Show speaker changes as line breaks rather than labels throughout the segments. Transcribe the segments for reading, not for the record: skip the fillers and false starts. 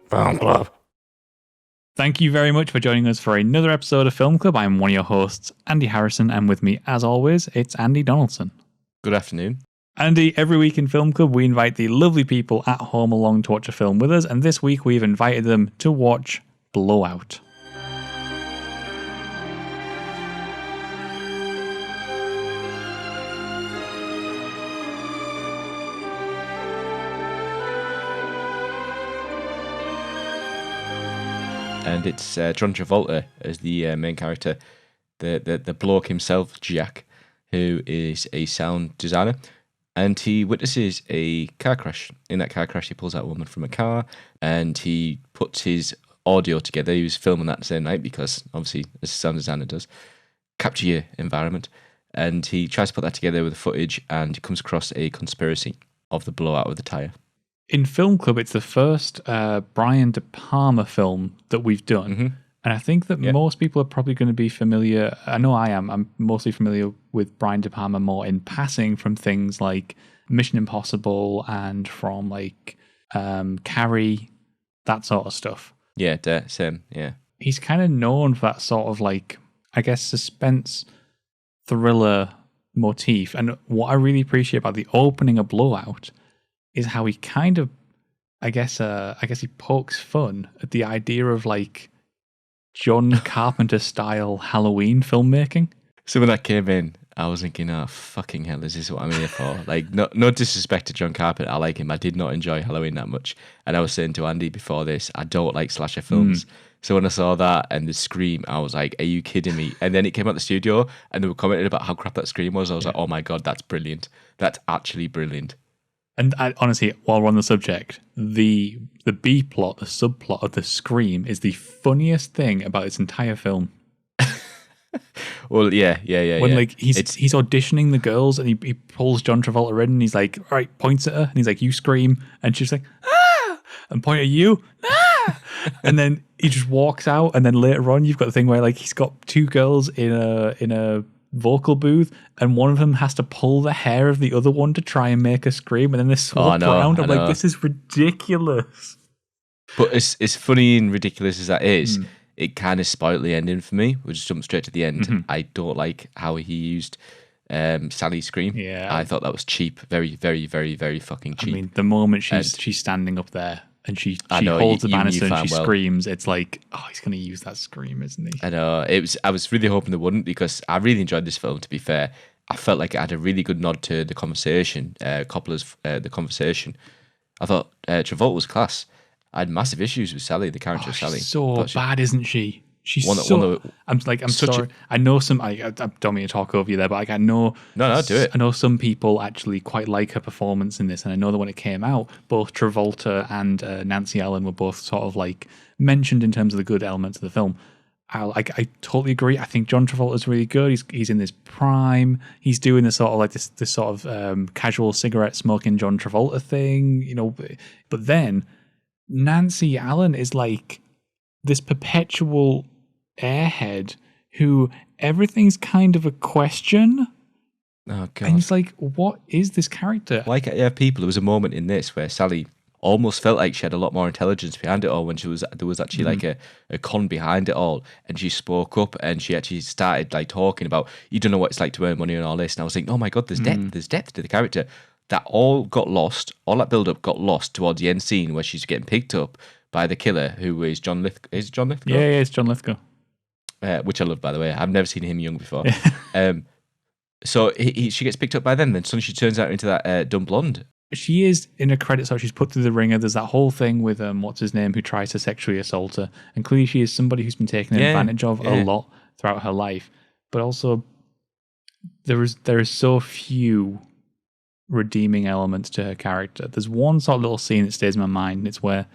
Film Club.
Thank you very much for joining us for another episode of Film Club. I'm one of your hosts, Andy Harrison, and with me, as always, it's Andy Donaldson.
Good afternoon.
Andy, every week in Film Club, we invite the lovely people at home along to watch a film with us, and this week we've invited them to watch Blowout.
And it's John Travolta as the main character, the bloke himself, Jack, who is a sound designer, and he witnesses a car crash. In that car crash, he pulls out a woman from a car, and he puts his audio together. He was filming that the same night because, obviously, as a sound designer does, capture your environment. And he tries to put that together with the footage, and he comes across a conspiracy of the blowout of the tyre.
In Film Club, it's the first Brian De Palma film that we've done.
Mm-hmm.
And I think that most people are probably going to be familiar. I know I am. I'm mostly familiar with Brian De Palma more in passing from things like Mission Impossible and from like Carrie, that sort of stuff.
Yeah, same, yeah.
He's kind of known for that sort of like, I guess, suspense thriller motif. And what I really appreciate about the opening of Blowout is how he kind of, I guess he pokes fun at the idea of like John Carpenter style Halloween filmmaking.
So when that came in, I was thinking, oh, fucking hell, is this what I'm here for? Like, no disrespect to John Carpenter, I like him. I did not enjoy Halloween that much. And I was saying to Andy before this, I don't like slasher films. So when I saw that and the Scream, I was like, are you kidding me? And then it came out the studio and they were commenting about how crap that Scream was. I was like, oh my God, that's brilliant. That's actually brilliant.
And honestly, while we're on the subject, the B plot, the subplot of the Scream is the funniest thing about this entire film.
Well, yeah.
When like he's auditioning the girls and he pulls John Travolta in and he's like, all right, points at her and he's like, you scream, and she's like, ah, and point at you, ah, and then he just walks out, and then later on you've got the thing where like he's got two girls in a vocal booth, and one of them has to pull the hair of the other one to try and make her scream, and then they swap around. I'm like, this is ridiculous.
But as funny and ridiculous as that is, it kind of spoiled the ending for me. We'll just jump straight to the end. Mm-hmm. I don't like how he used Sally's scream.
Yeah,
I thought that was cheap. Very, very, very, very fucking cheap.
I mean, the moment she's standing up there and she holds the banister and she screams, it's like, oh, he's going to use that scream, isn't he?
I know. I was really hoping they wouldn't, because I really enjoyed this film, to be fair. I felt like it had a really good nod to the conversation, Coppola's The Conversation. I thought Travolta was class. I had massive issues with Sally, the character of Sally.
She's so bad, isn't she? She's I'm
such
sorry. I know some. I don't mean to talk over you there, but like I know.
No, do it.
I know some people actually quite like her performance in this, and I know that when it came out, both Travolta and Nancy Allen were both sort of like mentioned in terms of the good elements of the film. I totally agree. I think John Travolta's really good. He's in this prime. He's doing this sort of like this sort of casual cigarette smoking John Travolta thing, you know. But then Nancy Allen is like this perpetual airhead who everything's kind of a question.
Oh God!
And it's like, what is this character?
Like, yeah, people. There was a moment in this where Sally almost felt like she had a lot more intelligence behind it all, when there was actually like a con behind it all, and she spoke up and she actually started like talking about, you don't know what it's like to earn money and all this. And I was thinking, oh my God, there's depth to the character. That all got lost. All that build up got lost towards the end scene where she's getting picked up by the killer, who is John Lithgow. Is it John Lithgow?
Yeah, it's John Lithgow.
Which I love, by the way. I've never seen him young before. So she gets picked up by them, then suddenly she turns out into that dumb blonde.
She is in a credit, so she's put through the ringer. There's that whole thing with what's his name, who tries to sexually assault her, and clearly she is somebody who's been taken advantage of a lot throughout her life. But also, there is so few redeeming elements to her character. There's one sort of little scene that stays in my mind. It's where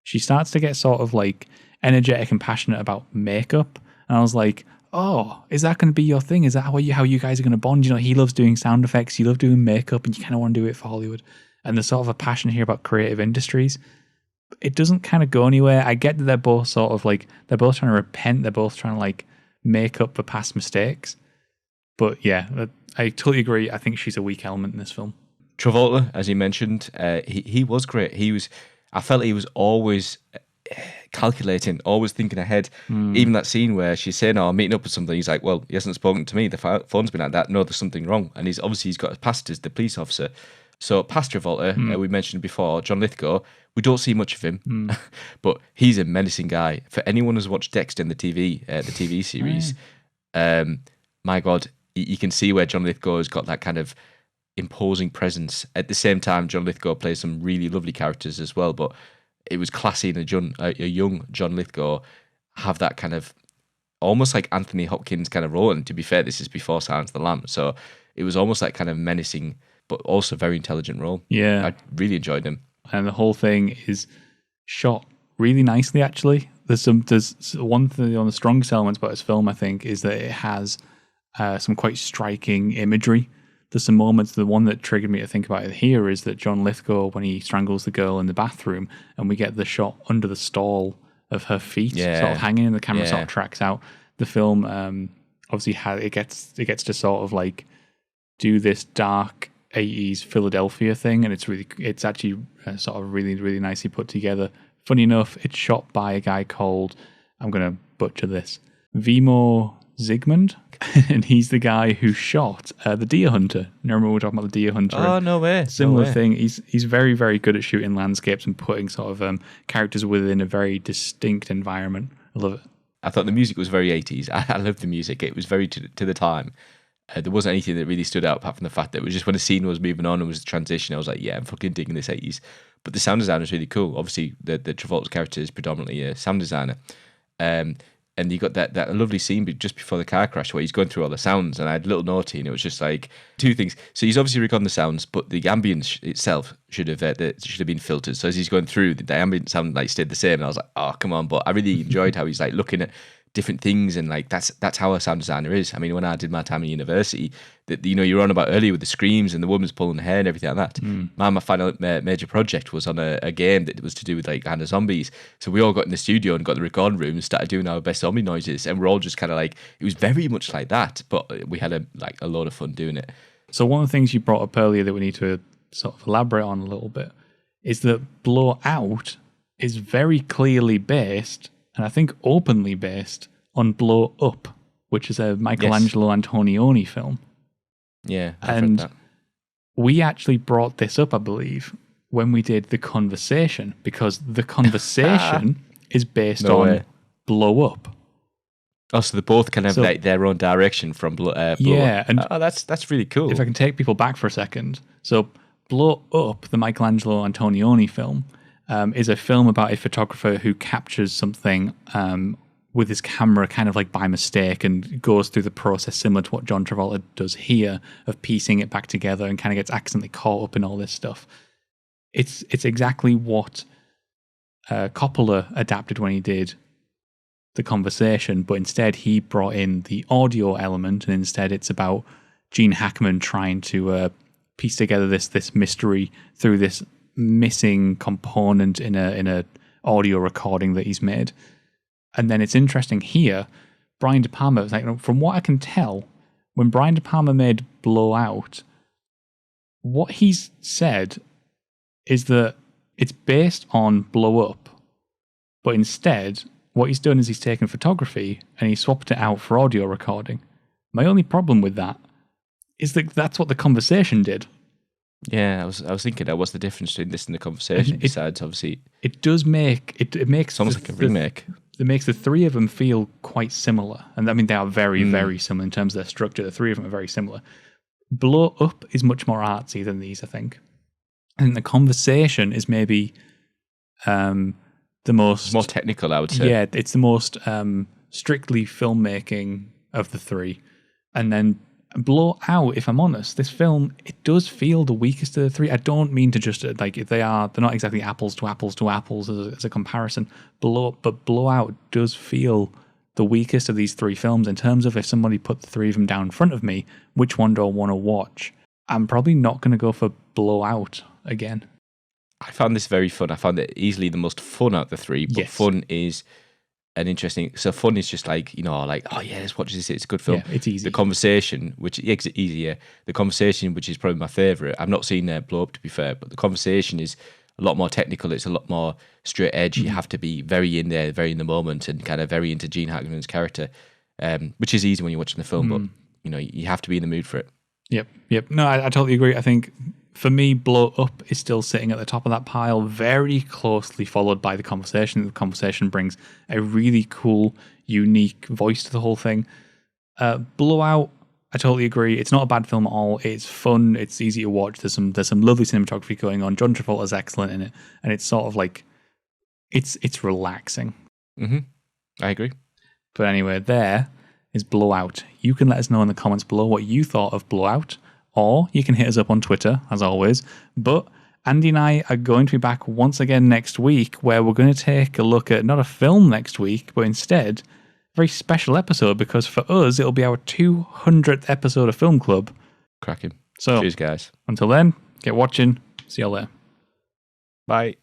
she starts to get sort of like energetic and passionate about makeup, and I was like, oh, is that going to be your thing? Is that how you guys are going to bond? You know, he loves doing sound effects, you love doing makeup, and you kind of want to do it for Hollywood. And there's sort of a passion here about creative industries. It doesn't kind of go anywhere. I get that they're both sort of like, they're both trying to repent, they're both trying to like make up for past mistakes. But yeah, I totally agree. I think she's a weak element in this film.
Travolta, as he mentioned, he was great. I felt he was always calculating, always thinking ahead. Even that scene where she's saying, "Oh, I'm meeting up with something." He's like, "Well, he hasn't spoken to me. The phone's been like that. No, there's something wrong." And he's got a past as the police officer. So past Travolta, we mentioned before, John Lithgow. We don't see much of him, but he's a menacing guy. For anyone who's watched Dexter in the TV series, my God, you can see where John Lithgow has got that kind of imposing presence. At the same time, John Lithgow plays some really lovely characters as well, but it was classy in a young John Lithgow have that kind of almost like Anthony Hopkins kind of role. And to be fair, this is before Silence of the Lambs, so it was almost like kind of menacing, but also very intelligent role.
Yeah,
I really enjoyed him,
and the whole thing is shot really nicely. Actually, there's one thing on the strongest elements about this film, I think, is that it has some quite striking imagery. There's some moments, the one that triggered me to think about it here is that John Lithgow, when he strangles the girl in the bathroom, and we get the shot under the stall of her feet, sort of hanging, and the camera sort of tracks out. The film obviously it gets to sort of like do this dark 80s Philadelphia thing, and it's actually sort of really, really nicely put together. Funny enough, it's shot by a guy called, I'm going to butcher this, Vimo Zsigmond, and he's the guy who shot The Deer Hunter. Remember we were talking about The Deer Hunter?
Oh, no way.
Similar thing. He's very, very good at shooting landscapes and putting sort of characters within a very distinct environment. I love it.
I thought the music was very 80s. I loved the music. It was very to the time. There wasn't anything that really stood out apart from the fact that it was just when the scene was moving on and was a transition, I was like, yeah, I'm fucking digging this 80s. But the sound design was really cool. Obviously, the Travolta's character is predominantly a sound designer. And you got that lovely scene just before the car crash where he's going through all the sounds, and I had a little naughty, and it was just like two things. So he's obviously recording the sounds, but the ambience itself should have been filtered. So as he's going through, the ambient sound like stayed the same, and I was like, oh, come on. But I really enjoyed how he's like looking at different things, and like that's how a sound designer is. I mean, when I did my time in university, that you were on about earlier with the screams and the woman's pulling hair and everything like that. My final major project was on a game that was to do with like kind of zombies. So we all got in the studio and got the recording room and started doing our best zombie noises, and we're all just kind of like, it was very much like that, but we had a lot of fun doing it.
So one of the things you brought up earlier that we need to sort of elaborate on a little bit is that Blow Out is very clearly based, and I think openly based, on Blow Up, which is a Michelangelo Antonioni film.
Yeah, I've
and
read that.
We actually brought this up, I believe, when we did The Conversation, because The Conversation is based on Blow Up.
Oh, so they both kind of like their own direction from Blow Up.
And
that's really cool.
If I can take people back for a second. So Blow Up, the Michelangelo Antonioni film, is a film about a photographer who captures something with his camera kind of like by mistake and goes through the process similar to what John Travolta does here of piecing it back together and kind of gets accidentally caught up in all this stuff. It's exactly what Coppola adapted when he did The Conversation, but instead he brought in the audio element, and instead it's about Gene Hackman trying to piece together this mystery through this missing component in a audio recording that he's made. And then it's interesting here, Brian De Palma, like, from what I can tell, when Brian De Palma made Blow Out, what he's said is that it's based on Blow Up, but instead what he's done is he's taken photography and he swapped it out for audio recording. My only problem with that is that that's what The Conversation did.
Yeah, I was thinking, what's the difference between this and The Conversation? Besides, obviously,
it does make it makes
it's almost like a remake.
It makes the three of them feel quite similar, and I mean they are very, very similar in terms of their structure. The three of them are very similar. Blow Up is much more artsy than these, I think, and The Conversation is maybe the most
more technical, I would say.
Yeah, it's the most strictly filmmaking of the three, and then Blow Out, if I'm honest, this film, it does feel the weakest of the three. I don't mean to just like they're not exactly apples to apples as a comparison. But Blow Out does feel the weakest of these three films in terms of if somebody put the three of them down in front of me, which one do I want to watch? I'm probably not going to go for Blow Out again.
I found this very fun. I found it easily the most fun out of the three, but fun is an interesting. So fun is just like, oh yeah, let's watch this. It's a good film.
Yeah, it's easy.
The Conversation, which is easier. The Conversation, which is probably my favorite. I've not seen Blow Up, to be fair, but The Conversation is a lot more technical. It's a lot more straight edge. You have to be very in there, very in the moment, and kind of very into Gene Hackman's character, which is easy when you're watching the film, but you have to be in the mood for it.
Yep. No, I totally agree. I think for me, Blow Up is still sitting at the top of that pile, very closely followed by The Conversation. The Conversation brings a really cool, unique voice to the whole thing. Blowout, I totally agree. It's not a bad film at all. It's fun. It's easy to watch. There's some lovely cinematography going on. John Travolta's excellent in it, and it's sort of like it's relaxing.
I agree.
But anyway, there is Blowout. You can let us know in the comments below what you thought of Blowout, or you can hit us up on Twitter, as always. But Andy and I are going to be back once again next week, where we're going to take a look at not a film next week, but instead a very special episode, because for us, it'll be our 200th episode of Film Club.
Cracking.
So,
cheers, guys.
Until then, get watching. See you all later.
Bye.